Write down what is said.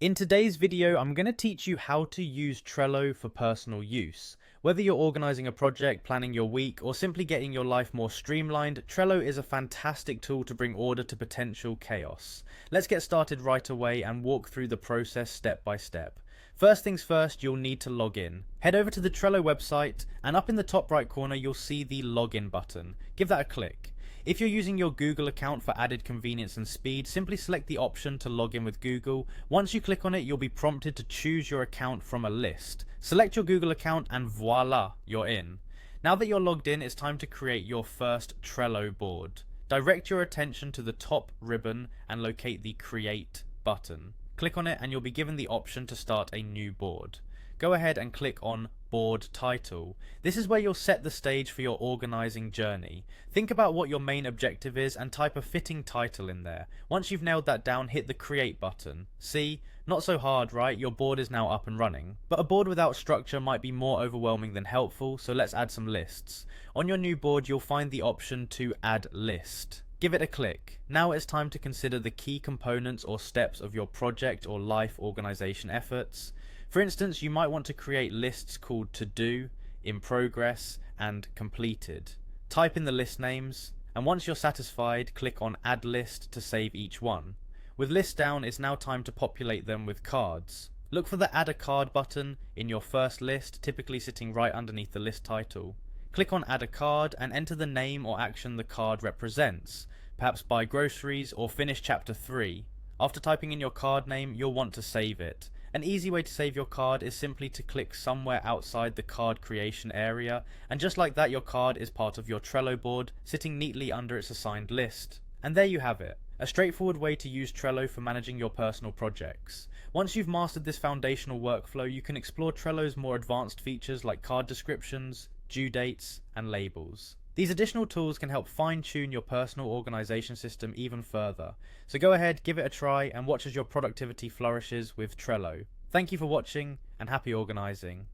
In today's video, I'm going to teach you how to use Trello for personal use. Whether you're organizing a project, planning your week, or simply getting your life more streamlined, Trello is a fantastic tool to bring order to potential chaos. Let's get started right away and walk through the process step by step. First things first, you'll need to log in. Head over to the Trello website, and up in the top right corner, you'll see the login button. Give that a click. If you're using your Google account for added convenience and speed, simply select the option to log in with Google. Once you click on it, you'll be prompted to choose your account from a list. Select your Google account and voila, you're in. Now that you're logged in, it's time to create your first Trello board. Direct your attention to the top ribbon and locate the Create button. Click on it and you'll be given the option to start a new board. Go ahead and click on Board Title. This is where you'll set the stage for your organizing journey. Think about what your main objective is and type a fitting title in there. Once you've nailed that down, hit the Create button. See? Not so hard, right? Your board is now up and running. But a board without structure might be more overwhelming than helpful, so let's add some lists. On your new board, you'll find the option to Add List. Give it a click. Now it's time to consider the key components or steps of your project or life organization efforts. For instance, you might want to create lists called To Do, In Progress, and Completed. Type in the list names, and once you're satisfied, click on Add List to save each one. With lists down, it's now time to populate them with cards. Look for the Add a Card button in your first list, typically sitting right underneath the list title. Click on Add a Card and enter the name or action the card represents. Perhaps buy groceries or finish chapter 3. After typing in your card name, you'll want to save it. An easy way to save your card is simply to click somewhere outside the card creation area, and just like that, your card is part of your Trello board, sitting neatly under its assigned list. And there you have it, a straightforward way to use Trello for managing your personal projects. Once you've mastered this foundational workflow, you can explore Trello's more advanced features like card descriptions, due dates, and labels. These additional tools can help fine-tune your personal organization system even further. So go ahead, give it a try, and watch as your productivity flourishes with Trello. Thank you for watching, and happy organizing.